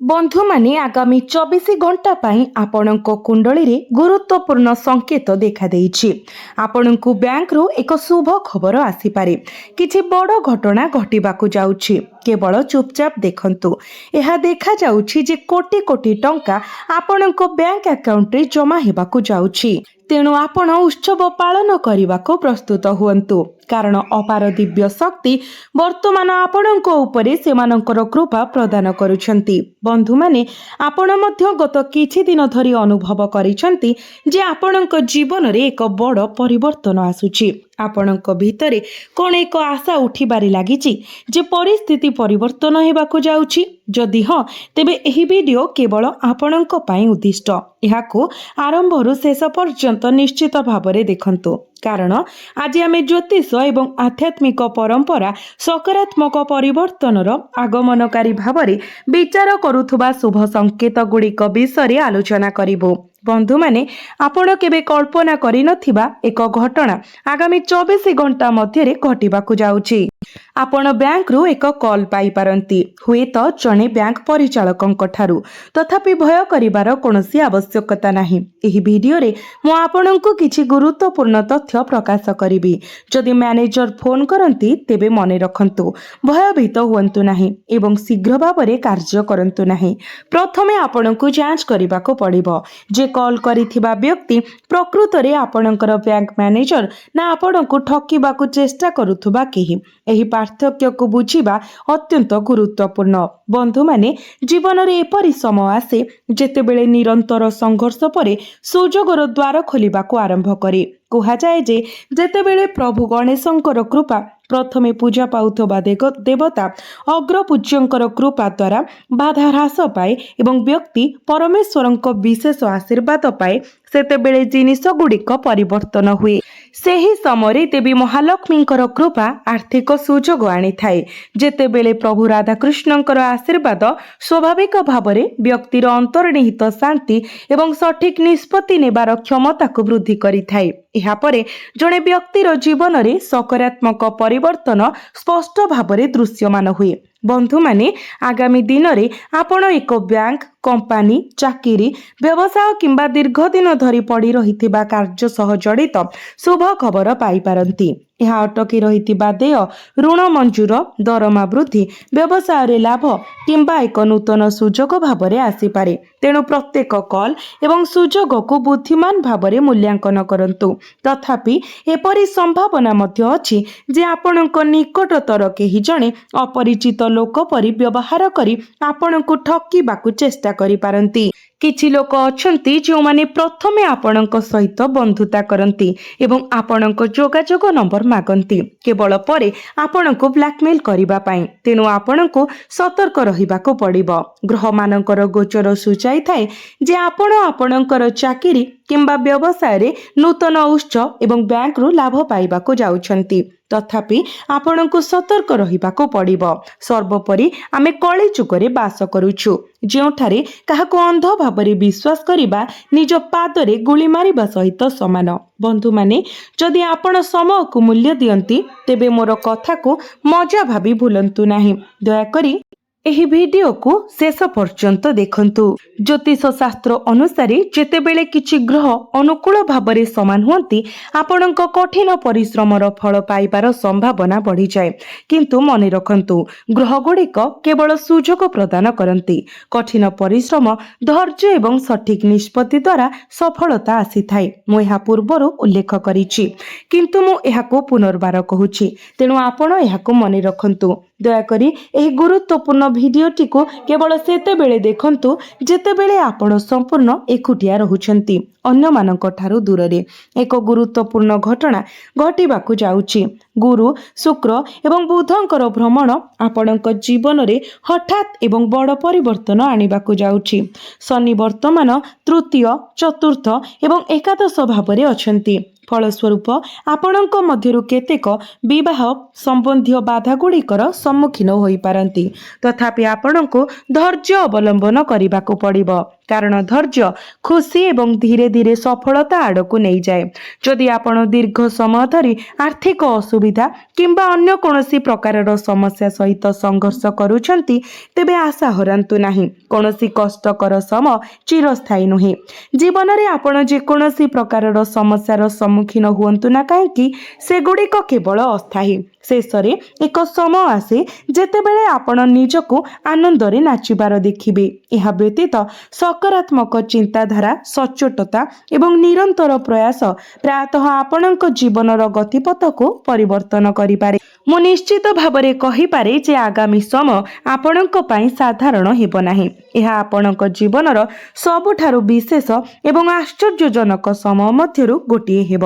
बंधु माने आगामी 24 घंटा पाई आपणक कुंडली रे गुरुत्वपूर्ण संकेत देखा देइछि। आपणकु बैंक रो एक शुभ खबर आसी पारे। किछि बड़ घटना घटिबाकू जाउछि। केवल चुपचाप देखंतु। एहा देखा जाउछि जे कोटी कोटी टंका आपणक बैंक अकाउंट रे जमा हेबाकू जाउछि। तेणु आपण उत्सव पालन करने प्रस्तुत हुअन्तु कारण अपार दिव्य शक्ति वर्तमान आपणक उपरे सेमानंकर कृपा प्रदान करुछन्ति। बंधु माने आपण मध्य गत किछि दिन धरि अनुभव करिसंति जे आपणक जीवन रे एक बड़ परिवर्तन आसुछि। आपणक भितरे कोन एक आशा उठिबारे लागिछि जे परिस्थिति परिवर्तन हेबाकू जाउछि। जदि हाँ तेबे एही वीडियो केवल आपणक पई उद्दिष्ट। एहाकू आरंभरू शेष पर्यंत निश्चित भावरे देखंतु कारण आज आमे ज्योतिष एवं आध्यात्मिक परंपरा सकारात्मक परिवर्तनर आगमनकारी भावरे विचार करुथुबा शुभ संकेत गुड़िक विषय आलोचना करिबो। बंधु माने आपण केबे कल्पना करि नथिबा एक घटना आगामी 24 घंटा मध्यरे घटिबाकू जाउछि। आपण बैंक रु एक कॉल पाई पारंती हुए तो जने बैंक परिचालकंक ठारू तथापि भय करिवार कोनोसी आवश्यकता नाही। एही वीडियो रे मो आपणंकु किछि गुरुत्वपूर्ण तथ्य प्रकाश करिबी। जदि मैनेजर फोन करंती तेबे मने रखंतु भयभीत हुअन्तु नाही एवं शीघ्र भाबरे कार्य करंतु नाही। प्रथमे आपणंकु जांच करिबाको पड़िबो जे कॉल करिथिबा व्यक्ति प्रकृत रे आपणंकर बैंक मैनेजर ना आपणंकु ठकीबाकू चेष्टा करुथुबा केही। एही पार्थक्य को बुझिबा अत्यंत गुरुत्वपूर्ण। बंधु माने जीवन रे एपरि समय आसे जेतेबेले निरंतर संघर्ष परे सुजोगर द्वार खोलिबाकू आरंभ करे। कुहा जाए जे जेतेबेले प्रभु गणेशंकर कृपा प्रथमे पूजा पाउथबा देवता अग्रपूज्यंकर कृपा द्वारा बाधा ह्रास पाए एवं व्यक्ति परमेश्वरंक विशेष आशीर्वाद पाए सेतेबेले जिनिस गुड़िक परिवर्तन हुए। सेही समय देवी महालक्ष्मींकर कृपा आर्थिक सुजोग आनी थाए। जेतेबेले प्रभु राधाकृष्णंकर आशीर्वाद स्वाभाविक भावरे व्यक्तिर अंतर्निहित शांति एवं सठिक निष्पत्ति नेबार क्षमता को वृद्धि करि थाए। एहा परे जणे व्यक्तिर जीवन रे सकारात्मक परिवर्तन स्पष्ट भावरे दृश्यमान हुए। बंधु माने आगामी दिन रे आपण एक बैंक कंपनी चाकिरी व्यवसाय किंबा दीर्घ दिन धरी पड़ी रहिथिबा कार्य सह जड़ित शुभ खबर पाई पारंती। यह अटकी रहिथिबा देय ऋण मंजूर दरमा वृद्धि व्यवसाय रे लाभ किंबा एक नूतन सुजोग भावरे आसी पारे। तेणु प्रत्येक कॉल एवं सुजोग को बुद्धिमान भावरे मूल्यांकन करंतु। तथापि एपरि संभावना मध्य अछि जे आपणक निकटतर केही जणे अपरिचित लोक परि व्यवहार करी आपणकु ठकीबाकू चेष्टा करि पारंती। किछि लोक अछंती जो माने प्रथमे आपणक सहित बंधुता करंती एवं आपणक जोगाजोग नंबर मागंती केवल परे आपणकु ब्लैकमेल करिबा पई। तेनु आपणकु सतर्क रहिबाकू पड़िबो। ग्रह मानकर गोचर सूचाई थाए जे आपण आपणकर चाकिरी किंबा व्यवसाय रे नूतन उत्स एवं बैंक रु लाभ पाइबाकू जाउछंती। तथापि आपणकु सतर्क रहिबाकू पड़िबो। सर्वोपरि आमे कଳି जुगरे बास करूछु जेउठारे काहाकू अंध भाबरे विश्वास करिबा निज पादरे गुली मारिबा सहित समान। बंधु माने जदि आपण समय को मूल्य दियंती तेबे मोर कथा को मजा भाबी भूलंतु नाही। दया करी एही वीडियो को शेष पर्यंत देखंतु। ज्योतिष शास्त्र अनुसार जेतेबेले किछि ग्रह अनुकूल भाबरे समान हुअंती आपणक कठिन परिश्रमर फल पाइबार संभावना बढ़ी जाए। किंतु मने रखंतु ग्रह गुड़िक केवल सुजोग प्रदान करंती। कठिन परिश्रम धैर्य एवं सठिक निष्पत्ति द्वारा सफलता आसी थाए। मु एहा पूर्वरु उल्लेख करिछि किंतु मु एहाको पुनर्बार कहूछि। तेणु आपण एहाको मने रखंतु। दयाकरी एही गुरुत्वपूर्ण भिडियोटी को केवल सेतेबेले देखंतु जेतेबेले आपण संपूर्ण एकुटिया रहुछंती अन्य मानक ठारू दूर रे। एक गुरुत्वपूर्ण घटना घटिबाकू जाउछि। गुरु शुक्र एवं बुधंकर भ्रमण आपणक जीवन रे हठात एवं बड़ परिवर्तन आनिबाकू जाउछि। शनि वर्तमान तृतीय चतुर्थ एवं एकादश भावरे अछंती। फलस्वरूप आपणक मध्यरु केतेक विवाह संबंधी बाधा गुड़िकर सम्मुखीन होई पारंती। तथापि आपणको धैर्य अवलंबन करिबाकू पड़िबो। କାରଣ ଧୈର୍ଯ୍ୟ ଖୁସି ଏବଂ ଧୀରେ ଧୀରେ ସଫଳତା ଆଡ଼କୁ ନେଇଯାଏ। ଯଦି ଆପଣ ଦୀର୍ଘ ସମୟ ଧରି ଆର୍ଥିକ ଅସୁବିଧା କିମ୍ବା ଅନ୍ୟ କୌଣସି ପ୍ରକାରର ସମସ୍ୟା ସହିତ ସଂଘର୍ଷ କରୁଛନ୍ତି, ତେବେ ଆଶା ହରାନ୍ତୁ ନାହିଁ। କୌଣସି କଷ୍ଟକର ସମୟ ଚିରସ୍ଥାୟୀ ନୁହେଁ। ଜୀବନରେ ଆପଣ ଯେକୌଣସି ପ୍ରକାରର ସମସ୍ୟାର ସମ୍ମୁଖୀନ ହୁଅନ୍ତୁ ନା କାହିଁକି, ସେଗୁଡ଼ିକ କେବଳ ଅସ୍ଥାୟୀ। ଶେଷରେ ଏକ ସମୟ ଆସେ ଯେତେବେଳେ ଆପଣ ନିଜକୁ ଆନନ୍ଦରେ ନାଚିବାର ଦେଖିବେ। ଏହା ବ୍ୟତୀତ ସକାରାତ୍ମକ ଚିନ୍ତାଧାରା, ସଚ୍ଚୋଟତା ଏବଂ ନିରନ୍ତର ପ୍ରୟାସ ପ୍ରାୟତଃ ଆପଣଙ୍କ ଜୀବନର ଗତିପଥକୁ ପରିବର୍ତ୍ତନ କରିପାରେ। ମୁଁ ନିଶ୍ଚିତ ଭାବରେ କହିପାରେ ଯେ ଆଗାମୀ ସମୟ ଆପଣଙ୍କ ପାଇଁ ସାଧାରଣ ହେବ ନାହିଁ। ଏହା ଆପଣଙ୍କ ଜୀବନର ସବୁଠାରୁ ବିଶେଷ ଏବଂ ଆଶ୍ଚର୍ଯ୍ୟଜନକ ସମୟ ମଧ୍ୟରୁ ଗୋଟିଏ ହେବ,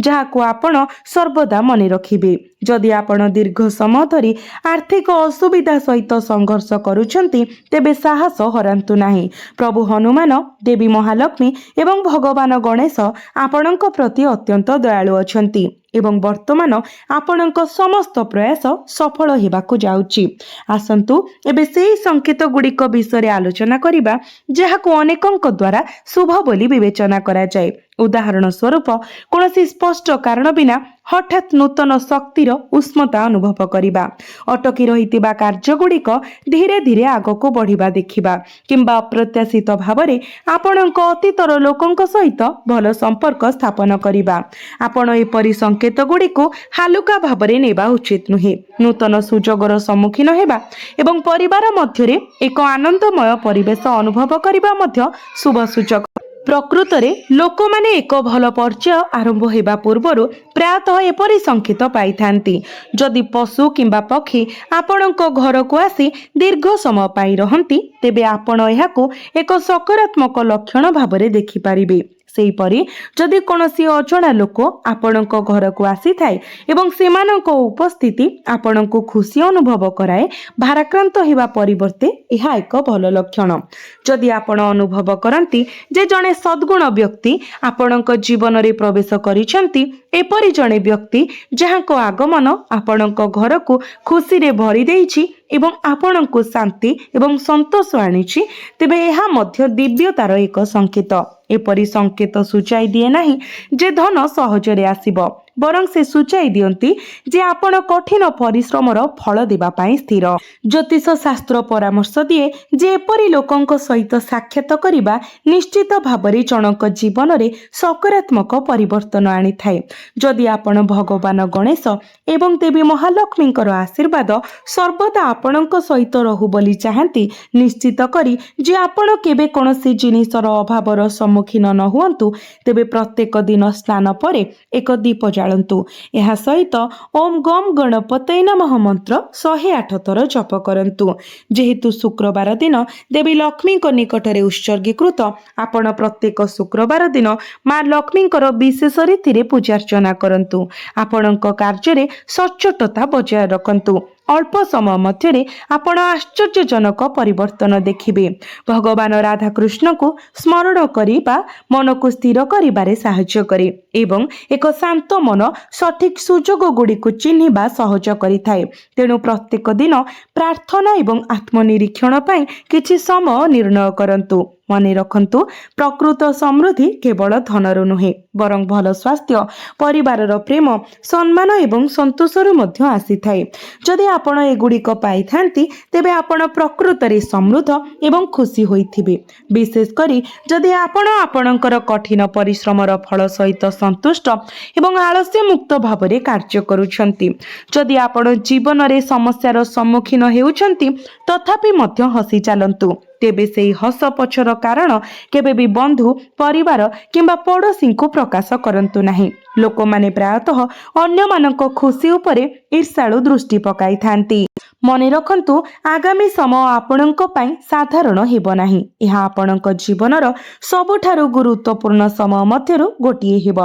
ଯାହାକୁ ଆପଣ ସର୍ବଦା ମନେ ରଖିବେ। ଯଦି ଆପଣ ଦୀର୍ଘ ସମୟ ଧରି ଆର୍ଥିକ ଅସୁବିଧା ସହିତ ସଂଘର୍ଷ କରୁଛନ୍ତି, ତେବେ ସାହସ ହରାନ୍ତୁ ନାହିଁ। ପ୍ରଭୁ ହନୁମାନ, ଦେବୀ ମହାଲକ୍ଷ୍ମୀ ଏବଂ ଭଗବାନ ଗଣେଶ ଆପଣଙ୍କ ପ୍ରତି ଅତ୍ୟନ୍ତ ଦୟାଳୁ ଅଛନ୍ତି ଏବଂ ବର୍ତ୍ତମାନ ଆପଣଙ୍କ ସମସ୍ତ ପ୍ରୟାସ ସଫଳ ହେବାକୁ ଯାଉଛି। ଆସନ୍ତୁ ଏବେ ସେହି ସଂକେତ ଗୁଡ଼ିକ ବିଷୟରେ ଆଲୋଚନା କରିବା, ଯାହାକୁ ଅନେକଙ୍କ ଦ୍ୱାରା ଶୁଭ ବୋଲି ବିବେଚନା କରାଯାଏ। ଉଦାହରଣ ସ୍ୱରୂପ, କୌଣସି ସ୍ପଷ୍ଟ କାରଣ ବିନା ହଠାତ୍ ନୂତନ ଶକ୍ତିର ଉଷ୍ମତା ଅନୁଭବ କରିବା, ଅଟକି ରହିଥିବା କାର୍ଯ୍ୟଗୁଡ଼ିକ ଧୀରେ ଧୀରେ ଆଗକୁ ବଢ଼ିବା ଦେଖିବା, କିମ୍ବା ଅପ୍ରତ୍ୟାଶିତ ଭାବରେ ଆପଣଙ୍କ ଅତୀତର ଲୋକଙ୍କ ସହିତ ଭଲ ସମ୍ପର୍କ ସ୍ଥାପନ କରିବା। ଆପଣ ଏପରି ସଂକେତ ଗୁଡ଼ିକୁ ହାଲୁକା ଭାବରେ ନେବା ଉଚିତ ନୁହେଁ। ନୂତନ ସୁଯୋଗର ସମ୍ମୁଖୀନ ହେବା ଏବଂ ପରିବାର ମଧ୍ୟରେ ଏକ ଆନନ୍ଦମୟ ପରିବେଶ ଅନୁଭବ କରିବା ମଧ୍ୟ ଶୁଭ ସୂଚକ। ପ୍ରକୃତରେ ଲୋକମାନେ ଏକ ଭଲ ପର୍ଯ୍ୟାୟ ଆରମ୍ଭ ହେବା ପୂର୍ବରୁ ପ୍ରାୟତଃ ଏପରି ସଂକେତ ପାଇଥାନ୍ତି। ଯଦି ପଶୁ କିମ୍ବା ପକ୍ଷୀ ଆପଣଙ୍କ ଘରକୁ ଆସି ଦୀର୍ଘ ସମୟ ପାଇଁ ରହନ୍ତି, ତେବେ ଆପଣ ଏହାକୁ ଏକ ସକାରାତ୍ମକ ଲକ୍ଷଣ ଭାବରେ ଦେଖିପାରିବେ। ସେହିପରି ଯଦି କୌଣସି ଅଜଣା ଲୋକ ଆପଣଙ୍କ ଘରକୁ ଆସିଥାଏ ଏବଂ ସେମାନଙ୍କ ଉପସ୍ଥିତି ଆପଣଙ୍କୁ ଖୁସି ଅନୁଭବ କରାଏ, ଭାରାକ୍ରାନ୍ତ ହେବା ପରିବର୍ତ୍ତେ ଏହା ଏକ ଭଲ ଲକ୍ଷଣ। ଯଦି ଆପଣ ଅନୁଭବ କରନ୍ତି ଯେ ଜଣେ ସଦ୍ଗୁଣ ବ୍ୟକ୍ତି ଆପଣଙ୍କ ଜୀବନରେ ପ୍ରବେଶ କରିଛନ୍ତି, ଏପରି ଜଣେ ବ୍ୟକ୍ତି ଯାହାଙ୍କ ଆଗମନ ଆପଣଙ୍କ ଘରକୁ ଖୁସିରେ ଭରି ଦେଇଛି ଏବଂ ଆପଣଙ୍କୁ ଶାନ୍ତି ଏବଂ ସନ୍ତୋଷ ଆଣିଛି, ତେବେ ଏହା ମଧ୍ୟ ଦିବ୍ୟତାର ଏକ ସଂକେତ। ଏପରି ସଂକେତ ସୂଚାଇ ଦିଏ ନାହିଁ ଯେ ଧନ ସହଜରେ ଆସିବ, ବରଂ ସେ ସୂଚାଇ ଦିଅନ୍ତି ଯେ ଆପଣ କଠିନ ପରିଶ୍ରମର ଫଳ ଦେବା ପାଇଁ ସ୍ଥିର। ଜ୍ୟୋତିଷ ଶାସ୍ତ୍ର ପରାମର୍ଶ ଦିଏ ଯେ ଏପରି ଲୋକଙ୍କ ସହିତ ସାକ୍ଷାତ କରିବା ନିଶ୍ଚିତ ଭାବରେ ଜଣଙ୍କ ଜୀବନରେ ସକାରାତ୍ମକ ପରିବର୍ତ୍ତନ ଆଣିଥାଏ। ଯଦି ଆପଣ ଭଗବାନ ଗଣେଶ ଏବଂ ଦେବୀ ମହାଲକ୍ଷ୍ମୀଙ୍କର ଆଶୀର୍ବାଦ ସର୍ବଦା ଆପଣଙ୍କ ସହିତ ରହୁ ବୋଲି ଚାହାନ୍ତି, ନିଶ୍ଚିତ କରି ଯେ ଆପଣ କେବେ କୌଣସି ଜିନିଷର ଅଭାବର ସମ୍ମୁଖୀନ ନ ହୁଅନ୍ତୁ, ତେବେ ପ୍ରତ୍ୟେକ ଦିନ ସ୍ନାନ ପରେ ଏକ ଦୀପ ଜାଳନ୍ତୁ। ଏହା ସହିତ ଓମ୍ ଗମ୍ ଗଣପତୟେ ନମଃ ମନ୍ତ୍ର 108 ଥର ଜପ କରନ୍ତୁ। ଯେହେତୁ ଶୁକ୍ରବାର ଦିନ ଦେବୀ ଲକ୍ଷ୍ମୀଙ୍କ ନିକଟରେ ଉତ୍ସର୍ଗୀକୃତ, ଆପଣ ପ୍ରତ୍ୟେକ ଶୁକ୍ରବାର ଦିନ ମା ଲକ୍ଷ୍ମୀଙ୍କର ବିଶେଷ ରୀତିରେ ପୂଜାର୍ଚ୍ଚନା କରନ୍ତୁ। ଆପଣଙ୍କ କାର୍ଯ୍ୟରେ ସଚ୍ଚୋଟତା ବଜାୟ ରଖନ୍ତୁ। ଅଳ୍ପ ସମୟ ମଧ୍ୟରେ ଆପଣ ଆଶ୍ଚର୍ଯ୍ୟଜନକ ପରିବର୍ତ୍ତନ ଦେଖିବେ। ଭଗବାନ ରାଧାକୃଷ୍ଣଙ୍କୁ ସ୍ମରଣ କରିବା ମନକୁ ସ୍ଥିର କରିବାରେ ସାହାଯ୍ୟ କରେ ଏବଂ ଏକ ଶାନ୍ତ ମନ ସଠିକ୍ ସୁଯୋଗ ଗୁଡ଼ିକୁ ଚିହ୍ନିବା ସହଜ କରିଥାଏ। ତେଣୁ ପ୍ରତ୍ୟେକ ଦିନ ପ୍ରାର୍ଥନା ଏବଂ ଆତ୍ମନିରୀକ୍ଷଣ ପାଇଁ କିଛି ସମୟ ନିର୍ଣ୍ଣୟ କରନ୍ତୁ। ମନେ ରଖନ୍ତୁ, ପ୍ରକୃତ ସମୃଦ୍ଧି କେବଳ ଧନରୁ ନୁହେଁ, ବରଂ ଭଲ ସ୍ୱାସ୍ଥ୍ୟ, ପରିବାରର ପ୍ରେମ, ସମ୍ମାନ ଏବଂ ସନ୍ତୋଷରୁ ମଧ୍ୟ ଆସିଥାଏ। ଯଦି ଆପଣ ଏଗୁଡ଼ିକ ପାଇଥାନ୍ତି, ତେବେ ଆପଣ ପ୍ରକୃତରେ ସମୃଦ୍ଧ ଏବଂ ଖୁସି ହୋଇଥିବେ। ବିଶେଷ କରି ଯଦି ଆପଣ ଆପଣଙ୍କର କଠିନ ପରିଶ୍ରମର ଫଳ ସହିତ ସନ୍ତୁଷ୍ଟ ଏବଂ ଆଳସ୍ୟ ମୁକ୍ତ ଭାବରେ କାର୍ଯ୍ୟ କରୁଛନ୍ତି। ଯଦି ଆପଣ ଜୀବନରେ ସମସ୍ୟାର ସମ୍ମୁଖୀନ ହେଉଛନ୍ତି, ତଥାପି ମଧ୍ୟ ହସି ଚାଲନ୍ତୁ, ତେବେ ସେହି ହସ ପଛର କାରଣ କେବେ ବି ବନ୍ଧୁ, ପରିବାର କିମ୍ବା ପଡ଼ୋଶୀଙ୍କୁ ପ୍ରକାଶ କରନ୍ତୁ ନାହିଁ। ଲୋକମାନେ ପ୍ରାୟତଃ ଅନ୍ୟମାନଙ୍କ ଖୁସି ଉପରେ ଈର୍ଷାଳୁ ଦୃଷ୍ଟି ପକାଇଥାନ୍ତି। ମନେ ରଖନ୍ତୁ, ଆଗାମୀ ସମୟ ଆପଣଙ୍କ ପାଇଁ ସାଧାରଣ ହେବ ନାହିଁ। ଏହା ଆପଣଙ୍କ ଜୀବନର ସବୁଠାରୁ ଗୁରୁତ୍ୱପୂର୍ଣ୍ଣ ସମୟ ମଧ୍ୟରୁ ଗୋଟିଏ ହେବ।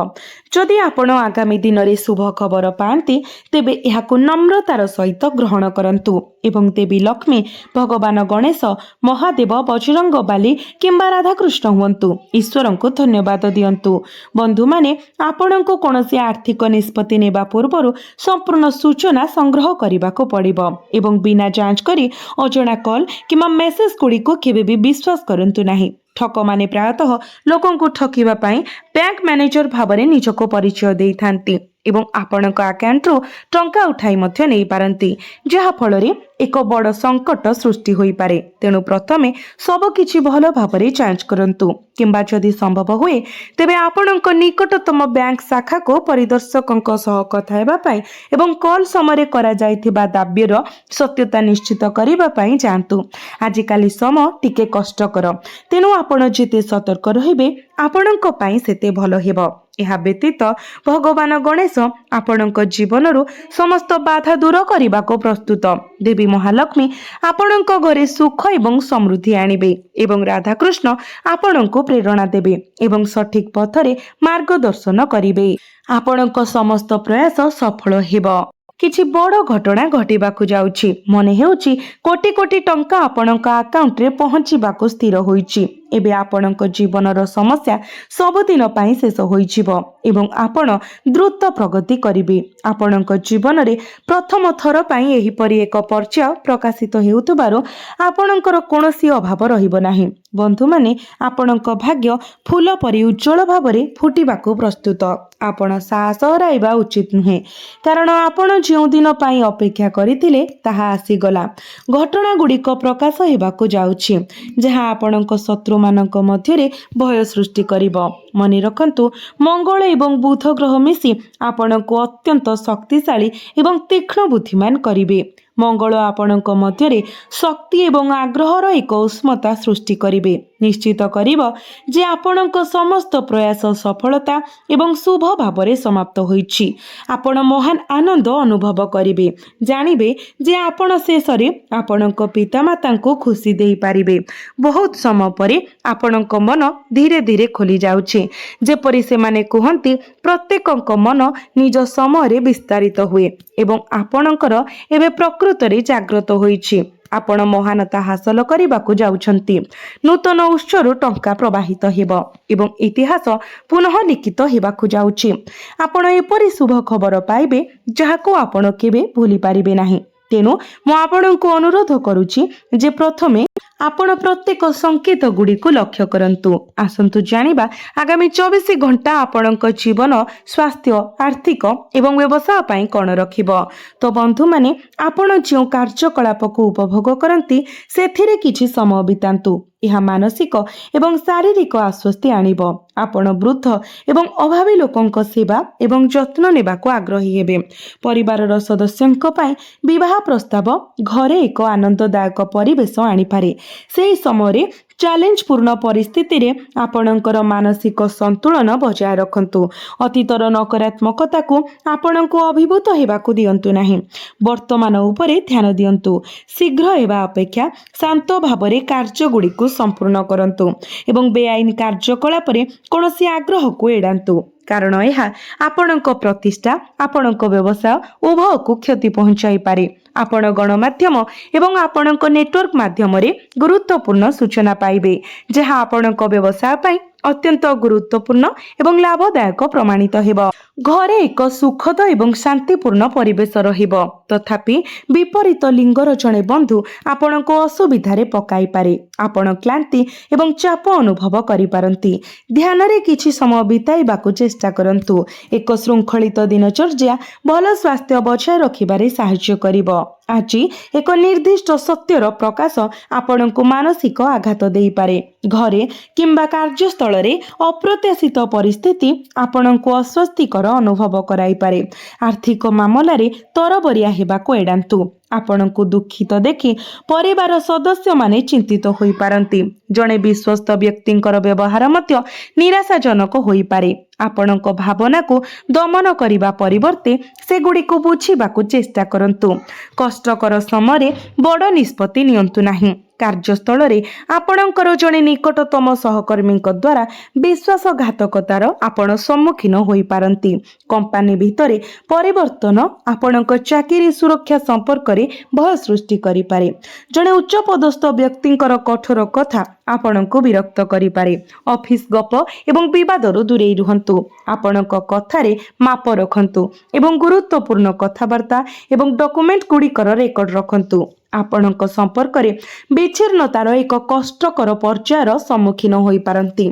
ଯଦି ଆପଣ ଆଗାମୀ ଦିନରେ ଶୁଭ ଖବର ପାଆନ୍ତି, ତେବେ ଏହାକୁ ନମ୍ରତାର ସହିତ ଗ୍ରହଣ କରନ୍ତୁ ଏବଂ ଦେବୀ ଲକ୍ଷ୍ମୀ, ଭଗବାନ ଗଣେଶ, ମହାଦେବ, ବଜରଙ୍ଗବାଲି କିମ୍ବା ରାଧାକୃଷ୍ଣ ହୁଅନ୍ତୁ, ଈଶ୍ୱରଙ୍କୁ ଧନ୍ୟବାଦ ଦିଅନ୍ତୁ। ବନ୍ଧୁମାନେ, ଆପଣଙ୍କୁ କୌଣସି ଆର୍ଥିକ ନିଷ୍ପତ୍ତି ନେବା ପୂର୍ବରୁ ସମ୍ପୂର୍ଣ୍ଣ ସୂଚନା ସଂଗ୍ରହ କରିବାକୁ ପଡ଼ିବ ଏବଂ ବିନା ଯାଞ୍ଚ କରି ଅଜଣା କଲ୍ କିମ୍ବା ମେସେଜ ଗୁଡ଼ିକୁ କେବେ ବି ବିଶ୍ୱାସ କରନ୍ତୁ ନାହିଁ। ठकमाने प्रायतः लोकंकु ठकिबा पई बैंक मैनेजर भाबरे निजको परिचय देइथांती एवं आपणक आकाउंटरू टंका उठाई मध्य नहीं पारंती, जहा फलरे एक बड़ संकट सृष्टि होई पारे। तेणु प्रथमे सब किछि भल भाबरे जांच करंतु, किंबा जदि संभव हुए तेबे आपणक निकटतम बैंक शाखा को परिदर्शकंक सह कथा हेबा पई एवं कॉल समय करा जायथिबा दाब्यर सत्यता निश्चित करिबा पई जांतु। आजिकाली समय टिके कष्टकर, तेणु आपण जेते सतर्क रहिबे आपणक पई सेते भल हेबो। यह व्यतीत भगवान गणेश आपणक जीवनरू समस्त बाधा दूर करने को प्रस्तुत। देवी महालक्ष्मी आपणक घरे सुख एवं समृद्धि आनिबे एवं राधाकृष्ण आपणक प्रेरणा देबे एवं सठिक पथरे मार्गदर्शन करिबे। आपणक समस्त प्रयास सफल हेबो। किछि बड़ घटना घटिबाकु जाउछि, मने हेउछि कोटी कोटी टंका आपणक अकाउंट रे पहुंचिबाकु स्थिर होइछि। एबे आपणक जीवनर समस्या सबुदिन पई शेष होइछिबो एवं आपण द्रुत प्रगति करिबे। आपणक जीवन रे प्रथम थर पई एही परि एक पर्याय प्रकाशित हेउतबारो आपणकर कोनोसी अभाव रहिबो नाही। बंधु माने आपणक भाग्य फूल परि उज्जवल भाबरे फुटिबाकु प्रस्तुत। आपण साहस हराइबा उचित नुहे, कारण आपण जो दिन पई अपेक्षा करिथिले ताहा आसीगला। घटना गुड़िक प्रकाश हेबाकु जाउछि, जहा आपणक शत्रु मानक मध्यरे भय सृष्टि करिबो। मने रखंतु, मंगल एवं बुध ग्रह मिसी आपणको अत्यंत शक्तिशाली एवं तीक्ष्ण बुद्धिमान करिबे। मंगल आपणक मध्यरे शक्ति एवं आग्रहर एक उष्मता सृष्टि करिबे, निश्चित करिबो जे आपणक समस्त प्रयास सफलता एवं शुभ भावरे समाप्त होइछि। आपण महान आनंद अनुभव करिबे, जानिबे जे आपण शेषरे आपणक पितामाता को खुशी देई पारिबे। बहुत समय परे आपणक मन धीरे धीरे खोली जाउछि, जेपरि से माने कहंती प्रत्येकक मन निज समय विस्तारित हुए एवं आपणकर एबे प्रकृतरे जागृत होइछि। आपण महानता हासिल करबाकू जाउछंती। नूतन उत्सरू टंका प्रवाहित हेबो एवं इतिहास पुनः लिखित हेबाकू जाउछि। आपण एपरि शुभ खबर पाइबे जहाको आपण केबे भूली पारिबे नाही। तेणु मु आपणको अनुरोध करूछि जे प्रथमे आपण प्रत्येक संकेत गुड़ी को लक्ष्य करंतु। आसंतु जानिबा आगामी 24 घंटा आपणक जीवन, स्वास्थ्य, आर्थिक एवं व्यवसाय पई कोन रखिबो। तो बंधु माने आपण जो कार्यकलाप को उपभोग करंती सेथिरे किछि समय बितांतु। यह मानसिक एवं शारीरिक आश्वस्ति आनिबो। आपण वृद्ध एवं अभावी लोकंक सेवा एवं जत्न नेबाको आग्रही हेबे। परिवारर सदस्यंक पई विवाह प्रस्ताव घरे एक आनंददायक परिवेश आनिपारे। सेही समय चैलेंज पूर्ण परिस्थिति रे आपणकर मानसिक संतुलन बजाय रखंतु। अतीतर नकारात्मकता को आपणको अभिभूत हेबाकू दियंतु नाही। वर्तमान उपरे ध्यान दियंतु। शीघ्र हेबा अपेक्षा शांत भावरे कार्य गुड़ी को संपूर्ण करंतु एवं बेआईन कार्यकलाप रे कोनोसी आग्रह को एडांतु, कारण यह आपणक प्रतिष्ठा आपणक व्यवसाय उभय को क्षति पहुंचाई पारे। आपण गणमाध्यम एवं आपणक नेटवर्क माध्यम रे गुरुत्वपूर्ण सूचना पाइबे, जहा आपणक व्यवसाय पई अत्यंत गुरुत्वपूर्ण एवं लाभदायक प्रमाणित हेबो। घरे एक सुखद एवं शांतिपूर्ण परिवेश रहिबो। तथापि विपरीत लिंगर जणे बंधु आपणको असुविधारे पकाई पारे। आपण क्लांति एवं चाप अनुभव करि पारंती। ध्यान रे किछि समय बिताइबाकू चेष्टा करंतु। एक श्रृंखलित दिनचर्या भल स्वास्थ्य बचाय रखिबारे सहाय्य करिबो। आज एक निर्दिष्ट सत्यर प्रकाश आपणको मानसिक आघात देई पारे। घरे किंबा कार्यस्थल रे अप्रत्याशित परिस्थिति आपणको अस्वस्थिकर अनुभव कराई पारे। आर्थिक मामला रे तरबरिया हेबाको एडांतु। आपणको दुखित देखि परिवार सदस्य माने चिंतित होई पारंती। जणे विश्वस्त व्यक्तिंकर व्यवहार मध्य निराशाजनक होई पारे। आपणको भावना को दमन करिबा परिवर्ते से गुडी को बुझिबाकू चेष्टा करंतु। कष्टकर समय बड़ निष्पत्ति नियंतु नाही। कार्यस्थल रे आपणकर जणे निकटतम सहकर्मी द्वारा विश्वासघातकतार आपण सम्मुखीन होई पारंती। कंपनी भितरे परिवर्तन आपणक चाकरी सुरक्षा संपर्क रे भय सृष्टि करि पारे। जणे उच्च पदस्थ व्यक्तिंकर कठोर कथा आपणको विरक्त करि पारे। ऑफिस गप एवं विवादरू दूरेई रुहंतु। आपणक कथारे माप रखंतु एवं गुरुत्वपूर्ण कथाबार्ता एवं डॉक्यूमेंट गुड़िकर रेकर्ड रखंतु। ଆପଣଙ୍କ ସମ୍ପର୍କରେ ବିଚ୍ଛିନ୍ନତାର ଏକ କଷ୍ଟକର ପର୍ଯ୍ୟାୟର ସମ୍ମୁଖୀନ ହୋଇପାରନ୍ତି।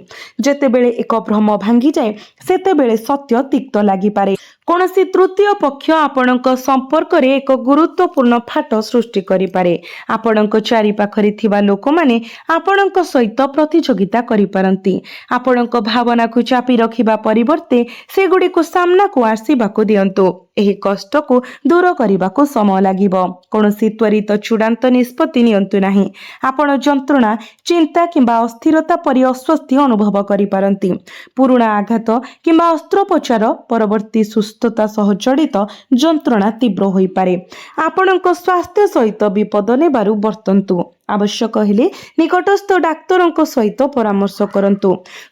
ଯେତେବେଳେ ଏକ ଭ୍ରମ ଭାଙ୍ଗିଯାଏ ସେତେବେଳେ ସତ୍ୟ ତିକ୍ତ ଲାଗିପାରେ। କୌଣସି ତୃତୀୟ ପକ୍ଷ ଆପଣଙ୍କ ସମ୍ପର୍କରେ ଏକ ଗୁରୁତ୍ୱପୂର୍ଣ୍ଣ ଫାଟ ସୃଷ୍ଟି କରିପାରେ। ଆପଣଙ୍କ ଚାରିପାଖରେ ଥିବା ଲୋକମାନେ ଆପଣଙ୍କ ସହିତ ପ୍ରତିଯୋଗିତା କରିପାରନ୍ତି। ଆପଣଙ୍କ ଭାବନାକୁ ଚାପି ରଖିବା ପରିବର୍ତ୍ତେ ସେଗୁଡ଼ିକୁ ସାମ୍ନାକୁ ଆସିବାକୁ ଦିଅନ୍ତୁ। ଏହି କଷ୍ଟକୁ ଦୂର କରିବାକୁ ସମୟ ଲାଗିବ। କୌଣସି ତ୍ୱରିତ ଚୂଡ଼ାନ୍ତ ନିଷ୍ପତ୍ତି ନିଅନ୍ତୁ ନାହିଁ। ଆପଣ ଯନ୍ତ୍ରଣା, ଚିନ୍ତା କିମ୍ବା ଅସ୍ଥିରତା ପରି ଅସ୍ୱସ୍ତି ଅନୁଭବ କରିପାରନ୍ତି। ପୁରୁଣା ଆଘାତ କିମ୍ବା ଅସ୍ତ୍ରୋପଚାର ପରବର୍ତ୍ତୀ ସୁସ୍ଥତା ସହ ଜଡ଼ିତ ଯନ୍ତ୍ରଣା ତୀବ୍ର ହୋଇପାରେ। ଆପଣଙ୍କ ସ୍ୱାସ୍ଥ୍ୟ ସହିତ ବିପଦ ନେବାରୁ ବର୍ତ୍ତନ୍ତୁ। ଆବଶ୍ୟକ ହେଲେ ନିକଟସ୍ଥ ଡାକ୍ତରଙ୍କ ସହିତ ପରାମର୍ଶ କରନ୍ତୁ।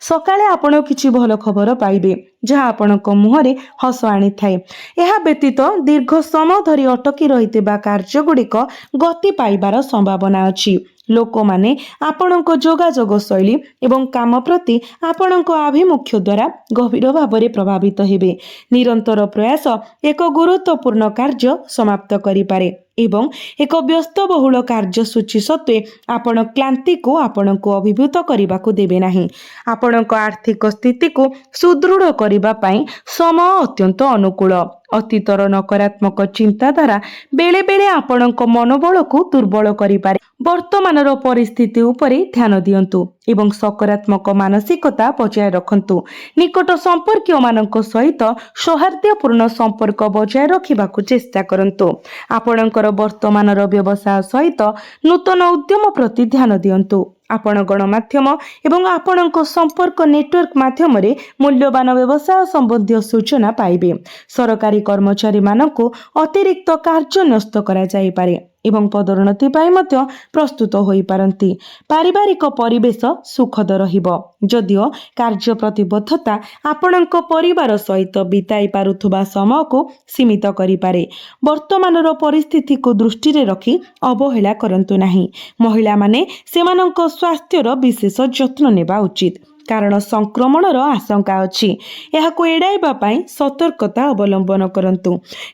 ସକାଳେ ଆପଣ କିଛି ଭଲ ଖବର ପାଇବେ ଯାହା ଆପଣଙ୍କ ମୁହଁରେ ହସ ଆଣିଥାଏ। ଏହା ବ୍ୟତୀତ ଦୀର୍ଘ ସମୟ ଧରି ଅଟକି ରହିଥିବା କାର୍ଯ୍ୟଗୁଡ଼ିକ ଗତି ପାଇବାର ସମ୍ଭାବନା ଅଛି। ଲୋକମାନେ ଆପଣଙ୍କ ଯୋଗାଯୋଗ ଶୈଳୀ ଏବଂ କାମ ପ୍ରତି ଆପଣଙ୍କ ଆଭିମୁଖ୍ୟ ଦ୍ୱାରା ଗଭୀର ଭାବରେ ପ୍ରଭାବିତ ହେବେ। ନିରନ୍ତର ପ୍ରୟାସ ଏକ ଗୁରୁତ୍ୱପୂର୍ଣ୍ଣ କାର୍ଯ୍ୟ ସମାପ୍ତ କରିପାରେ ଏବଂ ଏକ ବ୍ୟସ୍ତବହୁଳ କାର୍ଯ୍ୟସୂଚୀ ସତ୍ତ୍ୱେ ଆପଣ କ୍ଳାନ୍ତିକୁ ଆପଣଙ୍କୁ ଅଭିଭୂତ କରିବାକୁ ଦେବେ ନାହିଁ। ଆପଣଙ୍କ ଆର୍ଥିକ ସ୍ଥିତିକୁ ସୁଦୃଢ଼ କରିବା ପାଇଁ ସମୟ ଅତ୍ୟନ୍ତ ଅନୁକୂଳ। ଅତୀତର ନକାରାତ୍ମକ ଚିନ୍ତାଧାରା ବେଳେବେଳେ ଆପଣଙ୍କ ମନୋବଳକୁ ଦୁର୍ବଳ କରିପାରେ। ବର୍ତ୍ତମାନର ପରିସ୍ଥିତି ଉପରେ ଧ୍ୟାନ ଦିଅନ୍ତୁ ଏବଂ ସକାରାତ୍ମକ ମାନସିକତା ବଜାୟ ରଖନ୍ତୁ। ନିକଟ ସମ୍ପର୍କୀୟମାନଙ୍କ ସହିତ ସୌହାର୍ଦ୍ଦ୍ୟପୂର୍ଣ୍ଣ ସମ୍ପର୍କ ବଜାୟ ରଖିବାକୁ ଚେଷ୍ଟା କରନ୍ତୁ। ଆପଣଙ୍କର ବର୍ତ୍ତମାନର ବ୍ୟବସାୟ ସହିତ ନୂତନ ଉଦ୍ୟମ ପ୍ରତି ଧ୍ୟାନ ଦିଅନ୍ତୁ। ଆପଣ ଗଣମାଧ୍ୟମ ଏବଂ ଆପଣଙ୍କ ସମ୍ପର୍କ ନେଟୱାର୍କ ମାଧ୍ୟମରେ ମୂଲ୍ୟବାନ ବ୍ୟବସାୟ ସମ୍ବନ୍ଧୀୟ ସୂଚନା ପାଇବେ। ସରକାରୀ କର୍ମଚାରୀମାନଙ୍କୁ ଅତିରିକ୍ତ କାର୍ଯ୍ୟ ନ୍ୟସ୍ତ କରାଯାଇପାରେ ଏବଂ ପଦୋନ୍ନତି ପାଇଁ ମଧ୍ୟ ପ୍ରସ୍ତୁତ ହୋଇପାରନ୍ତି। ପାରିବାରିକ ପରିବେଶ ସୁଖଦ ରହିବ। ଯଦିଓ କାର୍ଯ୍ୟ ପ୍ରତିବଦ୍ଧତା ଆପଣଙ୍କ ପରିବାର ସହିତ ବିତାଇ ପାରୁଥିବା ସମୟକୁ ସୀମିତ କରିପାରେ। ବର୍ତ୍ତମାନର ପରିସ୍ଥିତିକୁ ଦୃଷ୍ଟିରେ ରଖି ଅବହେଳା କରନ୍ତୁ ନାହିଁ। ମହିଳାମାନେ ସେମାନଙ୍କ ସ୍ୱାସ୍ଥ୍ୟର ବିଶେଷ ଯତ୍ନ ନେବା ଉଚିତ କାରଣ ସଂକ୍ରମଣର ଆଶଙ୍କା ଅଛି। ଏହାକୁ ଏଡ଼ାଇବା ପାଇଁ ସତର୍କତା ଅବଲମ୍ବନ କରନ୍ତୁ।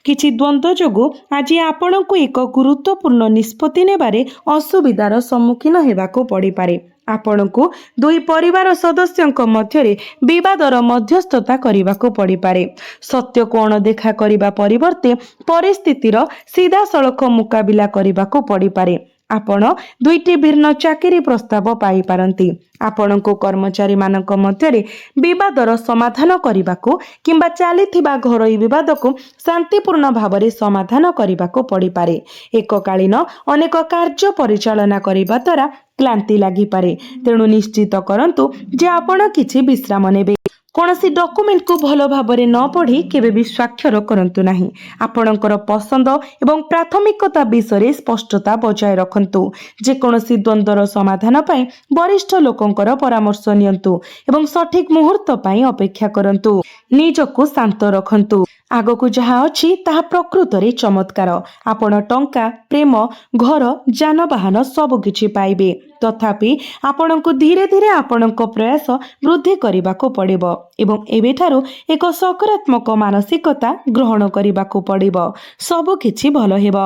କିଛି ଦ୍ୱନ୍ଦ୍ୱ ଯୋଗୁଁ ଆଜି ଆପଣଙ୍କୁ ଏକ ଗୁରୁତ୍ୱପୂର୍ଣ୍ଣ ନିଷ୍ପତ୍ତି ନେବାରେ ଅସୁବିଧାର ସମ୍ମୁଖୀନ ହେବାକୁ ପଡ଼ିପାରେ। ଆପଣଙ୍କୁ ଦୁଇ ପରିବାର ସଦସ୍ୟଙ୍କ ମଧ୍ୟରେ ବିବାଦର ମଧ୍ୟସ୍ଥତା କରିବାକୁ ପଡ଼ିପାରେ। ସତ୍ୟକୁ ଅଣଦେଖା କରିବା ପରିବର୍ତ୍ତେ ପରିସ୍ଥିତିର ସିଧାସଳଖ ମୁକାବିଲା କରିବାକୁ ପଡ଼ିପାରେ। ଆପଣ ଦୁଇଟି ଭିନ୍ନ ଚାକିରି ପ୍ରସ୍ତାବ ପାଇପାରନ୍ତି। ଆପଣଙ୍କୁ କର୍ମଚାରୀମାନଙ୍କ ମଧ୍ୟରେ ବିବାଦର ସମାଧାନ କରିବାକୁ କିମ୍ବା ଚାଲିଥିବା ଘରୋଇ ବିବାଦକୁ ଶାନ୍ତିପୂର୍ଣ୍ଣ ଭାବରେ ସମାଧାନ କରିବାକୁ ପଡ଼ିପାରେ। ଏକକାଳୀନ ଅନେକ କାର୍ଯ୍ୟ ପରିଚାଳନା କରିବା ଦ୍ୱାରା କ୍ଳାନ୍ତି ଲାଗିପାରେ, ତେଣୁ ନିଶ୍ଚିତ କରନ୍ତୁ ଯେ ଆପଣ କିଛି ବିଶ୍ରାମ ନେବେ। କୌଣସି ଡକୁମେଣ୍ଟକୁ ଭଲ ଭାବରେ ନ ପଢ଼ି କେବେ ବି ସ୍ୱାକ୍ଷର କରନ୍ତୁ ନାହିଁ। ଆପଣଙ୍କର ପସନ୍ଦ ଏବଂ ପ୍ରାଥମିକତା ବିଷୟରେ ସ୍ପଷ୍ଟତା ବଜାୟ ରଖନ୍ତୁ। ଯେକୌଣସି ଦ୍ୱନ୍ଦ୍ୱର ସମାଧାନ ପାଇଁ ବରିଷ୍ଠ ଲୋକଙ୍କର ପରାମର୍ଶ ନିଅନ୍ତୁ ଏବଂ ସଠିକ୍ ମୁହୂର୍ତ୍ତ ପାଇଁ ଅପେକ୍ଷା କରନ୍ତୁ। ନିଜକୁ ଶାନ୍ତ ରଖନ୍ତୁ। ଆଗକୁ ଯାହା ଅଛି ତାହା ପ୍ରକୃତରେ ଚମତ୍କାର। ଆପଣ ଟଙ୍କା, ପ୍ରେମ, ଘର, ଯାନବାହନ ସବୁକିଛି ପାଇବେ। ତଥାପି ଆପଣଙ୍କୁ ଧୀରେ ଧୀରେ ଆପଣଙ୍କ ପ୍ରୟାସ ବୃଦ୍ଧି କରିବାକୁ ପଡ଼ିବ ଏବଂ ଏବେଠାରୁ ଏକ ସକାରାତ୍ମକ ମାନସିକତା ଗ୍ରହଣ କରିବାକୁ ପଡ଼ିବ। ସବୁକିଛି ଭଲ ହେବ।